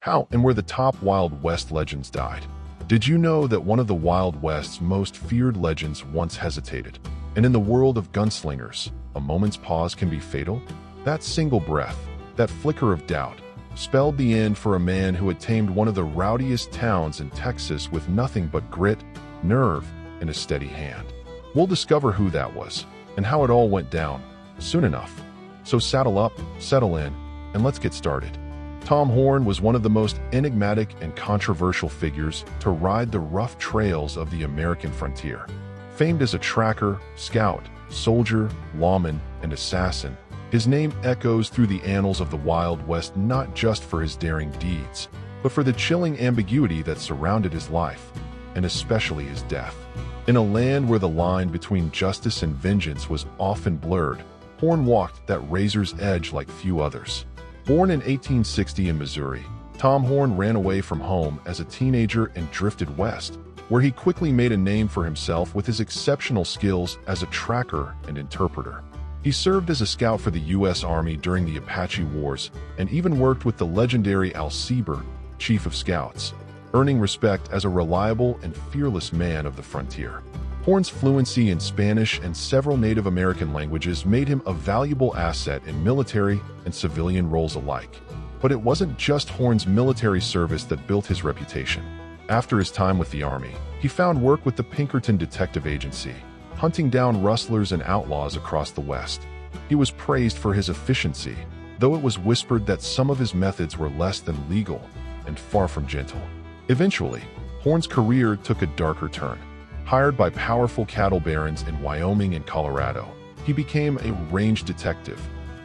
How and where the top Wild West legends died. Did you know that one of the Wild West's most feared legends once hesitated? And in the world of gunslingers, a moment's pause can be fatal? That single breath, that flicker of doubt, spelled the end for a man who had tamed one of the rowdiest towns in Texas with nothing but grit, nerve, and a steady hand. We'll discover who that was, and how it all went down, soon enough. So saddle up, settle in, and let's get started. Tom Horn was one of the most enigmatic and controversial figures to ride the rough trails of the American frontier. Famed as a tracker, scout, soldier, lawman, and assassin, his name echoes through the annals of the Wild West not just for his daring deeds, but for the chilling ambiguity that surrounded his life, and especially his death. In a land where the line between justice and vengeance was often blurred, Horn walked that razor's edge like few others. Born in 1860 in Missouri, Tom Horn ran away from home as a teenager and drifted west, where he quickly made a name for himself with his exceptional skills as a tracker and interpreter. He served as a scout for the U.S. Army during the Apache Wars and even worked with the legendary Al Sieber, Chief of Scouts, earning respect as a reliable and fearless man of the frontier. Horn's fluency in Spanish and several Native American languages made him a valuable asset in military and civilian roles alike. But it wasn't just Horn's military service that built his reputation. After his time with the Army, he found work with the Pinkerton Detective Agency, hunting down rustlers and outlaws across the West. He was praised for his efficiency, though it was whispered that some of his methods were less than legal and far from gentle. Eventually, Horn's career took a darker turn. Hired by powerful cattle barons in Wyoming and Colorado, he became a range detective,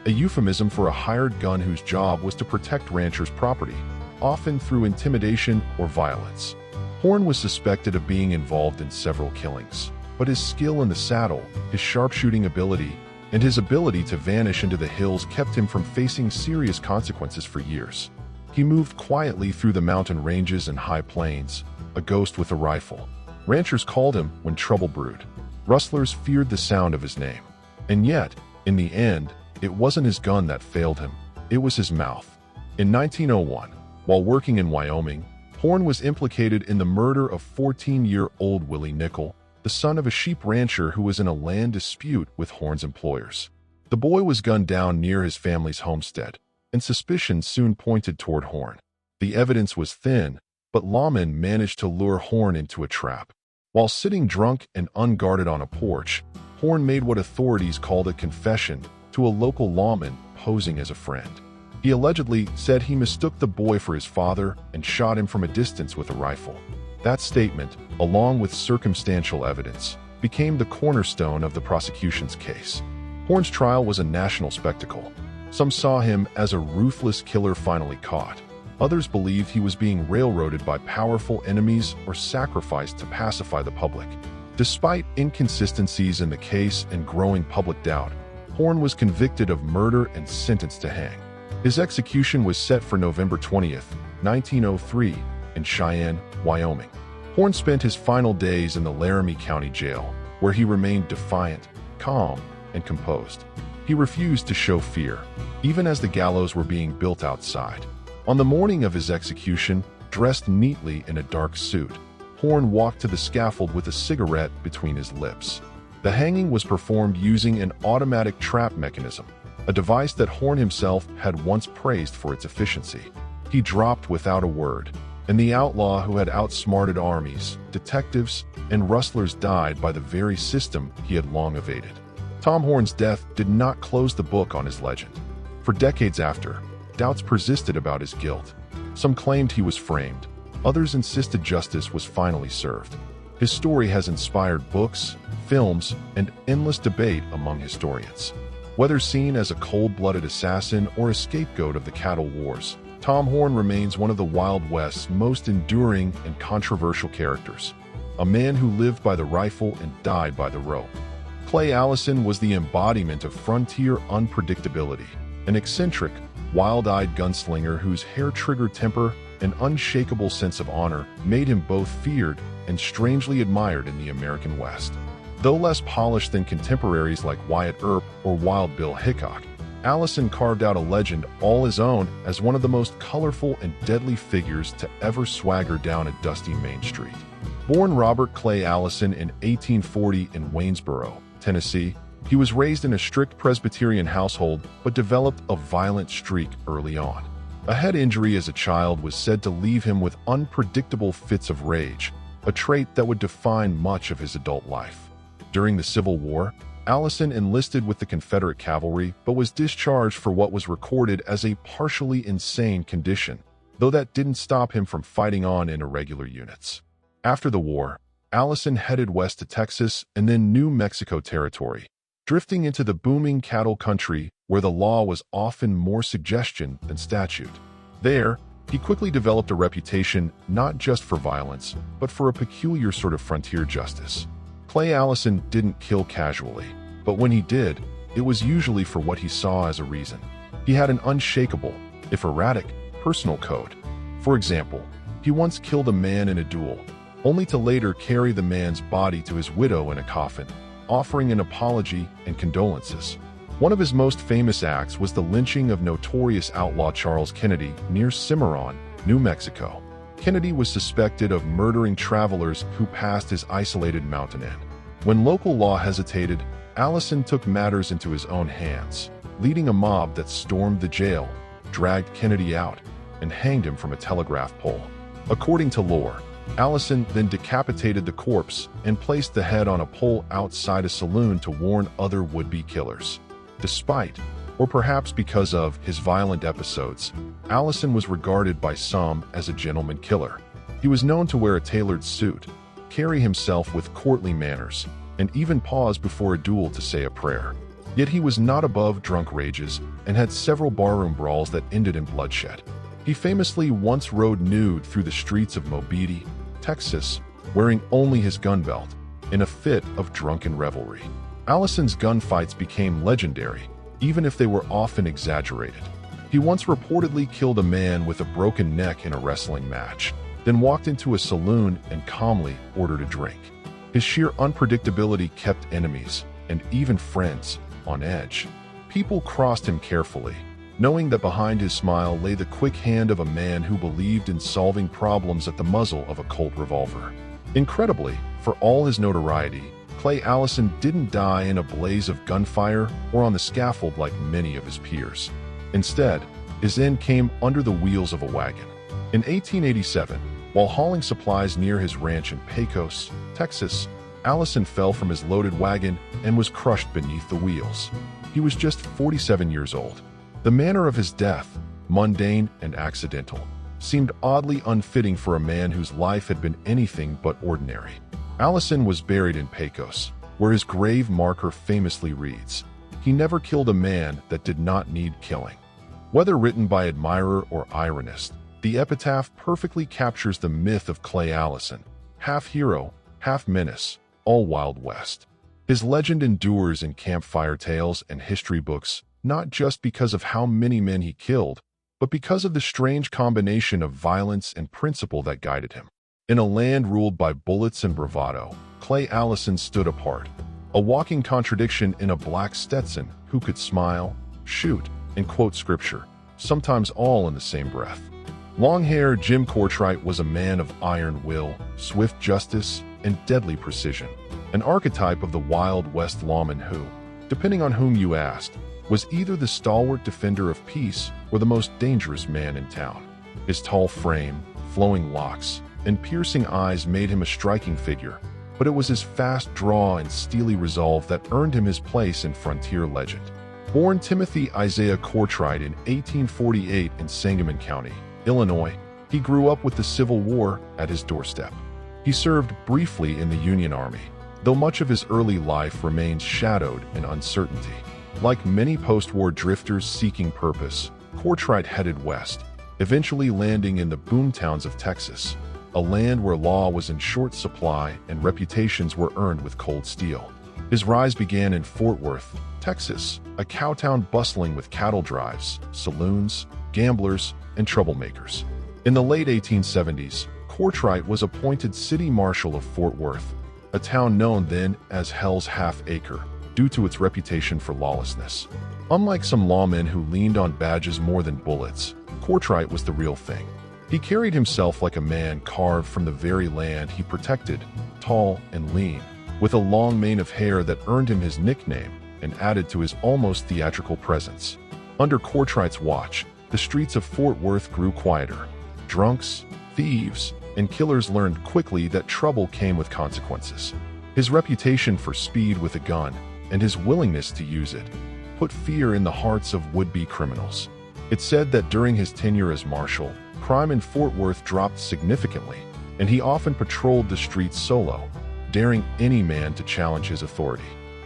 a euphemism for a hired gun whose job was to protect ranchers' property, often through intimidation or violence. Horn was suspected of being involved in several killings, but his skill in the saddle, his sharpshooting ability, and his ability to vanish into the hills kept him from facing serious consequences for years. He moved quietly through the mountain ranges and high plains, a ghost with a rifle. Ranchers called him when trouble brewed. Rustlers feared the sound of his name. And yet, in the end, it wasn't his gun that failed him, it was his mouth. In 1901, while working in Wyoming, Horn was implicated in the murder of 14-year-old Willie Nickel, the son of a sheep rancher who was in a land dispute with Horn's employers. The boy was gunned down near his family's homestead, and suspicion soon pointed toward Horn. The evidence was thin, but lawmen managed to lure Horn into a trap. While sitting drunk and unguarded on a porch, Horn made what authorities called a confession to a local lawman posing as a friend. He allegedly said he mistook the boy for his father and shot him from a distance with a rifle. That statement, along with circumstantial evidence, became the cornerstone of the prosecution's case. Horn's trial was a national spectacle. Some saw him as a ruthless killer finally caught. Others believed he was being railroaded by powerful enemies or sacrificed to pacify the public. Despite inconsistencies in the case and growing public doubt, Horn was convicted of murder and sentenced to hang. His execution was set for November 20th, 1903, in Cheyenne, Wyoming. Horn spent his final days in the Laramie County Jail, where he remained defiant, calm, and composed. He refused to show fear, even as the gallows were being built outside. On the morning of his execution, dressed neatly in a dark suit, Horn walked to the scaffold with a cigarette between his lips. The hanging was performed using an automatic trap mechanism, a device that Horn himself had once praised for its efficiency. He dropped without a word, and the outlaw who had outsmarted armies, detectives, and rustlers died by the very system he had long evaded. Tom Horn's death did not close the book on his legend. For decades after, doubts persisted about his guilt. Some claimed he was framed. Others insisted justice was finally served. His story has inspired books, films, and endless debate among historians. Whether seen as a cold-blooded assassin or a scapegoat of the cattle wars, Tom Horn remains one of the Wild West's most enduring and controversial characters. A man who lived by the rifle and died by the rope. Clay Allison was the embodiment of frontier unpredictability, an eccentric, wild-eyed gunslinger whose hair-trigger temper and unshakable sense of honor made him both feared and strangely admired in the American West. Though less polished than contemporaries like Wyatt Earp or Wild Bill Hickok, Allison carved out a legend all his own as one of the most colorful and deadly figures to ever swagger down a dusty Main Street. Born Robert Clay Allison in 1840 in Waynesboro, Tennessee, he was raised in a strict Presbyterian household but developed a violent streak early on. A head injury as a child was said to leave him with unpredictable fits of rage, a trait that would define much of his adult life. During the Civil War, Allison enlisted with the Confederate cavalry but was discharged for what was recorded as a partially insane condition, though that didn't stop him from fighting on in irregular units. After the war, Allison headed west to Texas and then New Mexico territory, drifting into the booming cattle country where the law was often more suggestion than statute. There, he quickly developed a reputation not just for violence, but for a peculiar sort of frontier justice. Clay Allison didn't kill casually, but when he did, it was usually for what he saw as a reason. He had an unshakable, if erratic, personal code. For example, he once killed a man in a duel, only to later carry the man's body to his widow in a coffin, offering an apology and condolences. One of his most famous acts was the lynching of notorious outlaw Charles Kennedy near Cimarron, New Mexico. Kennedy was suspected of murdering travelers who passed his isolated mountain inn. When local law hesitated, Allison took matters into his own hands, leading a mob that stormed the jail, dragged Kennedy out, and hanged him from a telegraph pole. According to lore, Allison then decapitated the corpse and placed the head on a pole outside a saloon to warn other would-be killers. Despite, or perhaps because of, his violent episodes, Allison was regarded by some as a gentleman killer. He was known to wear a tailored suit, carry himself with courtly manners, and even pause before a duel to say a prayer. Yet he was not above drunk rages and had several barroom brawls that ended in bloodshed. He famously once rode nude through the streets of Beauties, Texas, wearing only his gun belt, in a fit of drunken revelry. Allison's gunfights became legendary, even if they were often exaggerated. He once reportedly killed a man with a broken neck in a wrestling match, then walked into a saloon and calmly ordered a drink. His sheer unpredictability kept enemies, and even friends, on edge. People crossed him carefully, knowing that behind his smile lay the quick hand of a man who believed in solving problems at the muzzle of a Colt revolver. Incredibly, for all his notoriety, Clay Allison didn't die in a blaze of gunfire or on the scaffold like many of his peers. Instead, his end came under the wheels of a wagon. In 1887, while hauling supplies near his ranch in Pecos, Texas, Allison fell from his loaded wagon and was crushed beneath the wheels. He was just 47 years old. The manner of his death, mundane and accidental, seemed oddly unfitting for a man whose life had been anything but ordinary. Allison was buried in Pecos, where his grave marker famously reads, "He never killed a man that did not need killing." Whether written by admirer or ironist, the epitaph perfectly captures the myth of Clay Allison, half hero, half menace, all Wild West. His legend endures in campfire tales and history books, not just because of how many men he killed, but because of the strange combination of violence and principle that guided him. In a land ruled by bullets and bravado, Clay Allison stood apart, a walking contradiction in a black Stetson who could smile, shoot, and quote scripture, sometimes all in the same breath. Long-haired Jim Courtright was a man of iron will, swift justice, and deadly precision, an archetype of the Wild West lawman who, depending on whom you asked, was either the stalwart defender of peace or the most dangerous man in town. His tall frame, flowing locks, and piercing eyes made him a striking figure, but it was his fast draw and steely resolve that earned him his place in frontier legend. Born Timothy Isaiah Courtright in 1848 in Sangamon County, Illinois, he grew up with the Civil War at his doorstep. He served briefly in the Union Army, though much of his early life remains shadowed in uncertainty. Like many post-war drifters seeking purpose, Courtright headed west, eventually landing in the boomtowns of Texas, a land where law was in short supply and reputations were earned with cold steel. His rise began in Fort Worth, Texas, a cowtown bustling with cattle drives, saloons, gamblers, and troublemakers. In the late 1870s, Courtright was appointed city marshal of Fort Worth, a town known then as Hell's Half Acre, due to its reputation for lawlessness. Unlike some lawmen who leaned on badges more than bullets, Courtright was the real thing. He carried himself like a man carved from the very land he protected, tall and lean, with a long mane of hair that earned him his nickname and added to his almost theatrical presence. Under Courtright's watch, the streets of Fort Worth grew quieter. Drunks, thieves, and killers learned quickly that trouble came with consequences. His reputation for speed with a gun and his willingness to use it put fear in the hearts of would-be criminals. It's said that during his tenure as marshal, crime in Fort Worth dropped significantly, and he often patrolled the streets solo, daring any man to challenge his authority.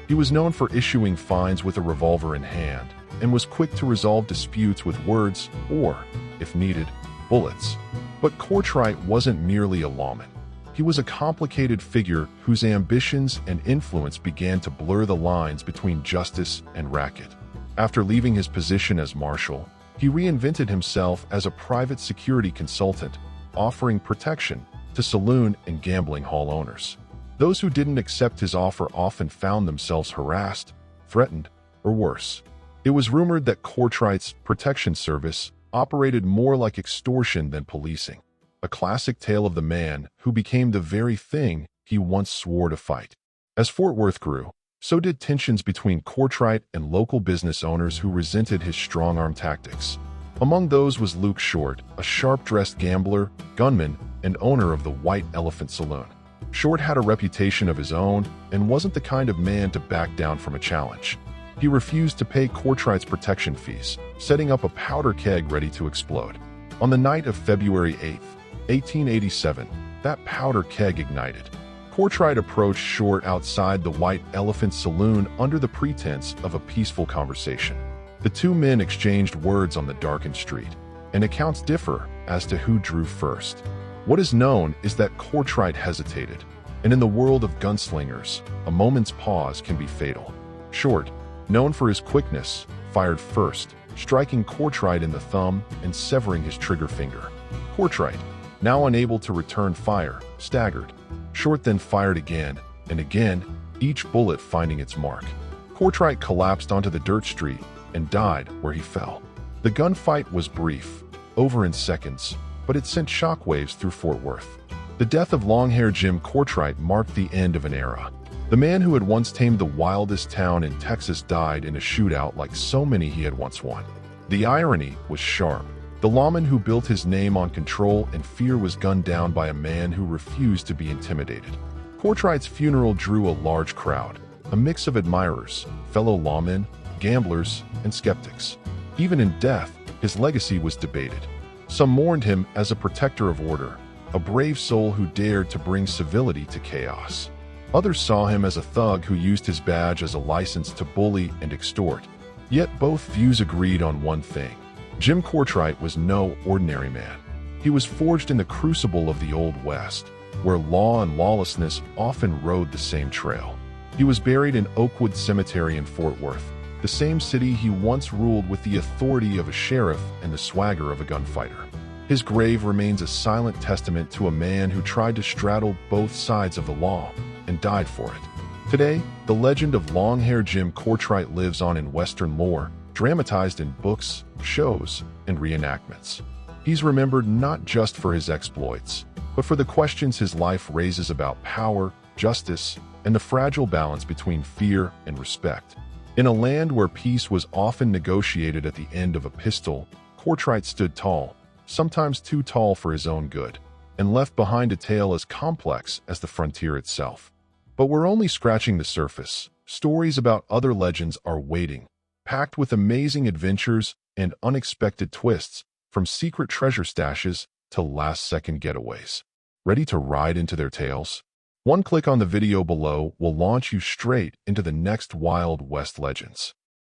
He was known for issuing fines with a revolver in hand and was quick to resolve disputes with words or, if needed, bullets. But Courtright wasn't merely a lawman. He was a complicated figure whose ambitions and influence began to blur the lines between justice and racket. After leaving his position as marshal, he reinvented himself as a private security consultant, offering protection to saloon and gambling hall owners. Those who didn't accept his offer often found themselves harassed, threatened, or worse. It was rumored that Courtright's protection service operated more like extortion than policing, a classic tale of the man who became the very thing he once swore to fight. As Fort Worth grew, so did tensions between Courtright and local business owners who resented his strong-arm tactics. Among those was Luke Short, a sharp-dressed gambler, gunman, and owner of the White Elephant Saloon. Short had a reputation of his own and wasn't the kind of man to back down from a challenge. He refused to pay Courtright's protection fees, setting up a powder keg ready to explode. On the night of February 8, 1887, that powder keg ignited. Courtright approached Short outside the White Elephant Saloon under the pretense of a peaceful conversation. The two men exchanged words on the darkened street, and accounts differ as to who drew first. What is known is that Courtright hesitated, and in the world of gunslingers, a moment's pause can be fatal. Short, known for his quickness, fired first, striking Courtright in the thumb and severing his trigger finger. Courtright, now unable to return fire, staggered. Short then fired again, and again, each bullet finding its mark. Courtright collapsed onto the dirt street and died where he fell. The gunfight was brief, over in seconds, but it sent shockwaves through Fort Worth. The death of long-haired Jim Courtright marked the end of an era. The man who had once tamed the wildest town in Texas died in a shootout like so many he had once won. The irony was sharp. The lawman who built his name on control and fear was gunned down by a man who refused to be intimidated. Courtright's funeral drew a large crowd, a mix of admirers, fellow lawmen, gamblers, and skeptics. Even in death, his legacy was debated. Some mourned him as a protector of order, a brave soul who dared to bring civility to chaos. Others saw him as a thug who used his badge as a license to bully and extort. Yet both views agreed on one thing. Jim Courtright was no ordinary man. He was forged in the crucible of the Old West, where law and lawlessness often rode the same trail. He was buried in Oakwood Cemetery in Fort Worth, the same city he once ruled with the authority of a sheriff and the swagger of a gunfighter. His grave remains a silent testament to a man who tried to straddle both sides of the law and died for it. Today, the legend of long-haired Jim Courtright lives on in Western lore, dramatized in books, shows, and reenactments. He's remembered not just for his exploits, but for the questions his life raises about power, justice, and the fragile balance between fear and respect. In a land where peace was often negotiated at the end of a pistol, Courtright stood tall, sometimes too tall for his own good, and left behind a tale as complex as the frontier itself. But we're only scratching the surface. Stories about other legends are waiting, packed with amazing adventures and unexpected twists, from secret treasure stashes to last-second getaways. Ready to ride into their tales? One click on the video below will launch you straight into the next Wild West legends.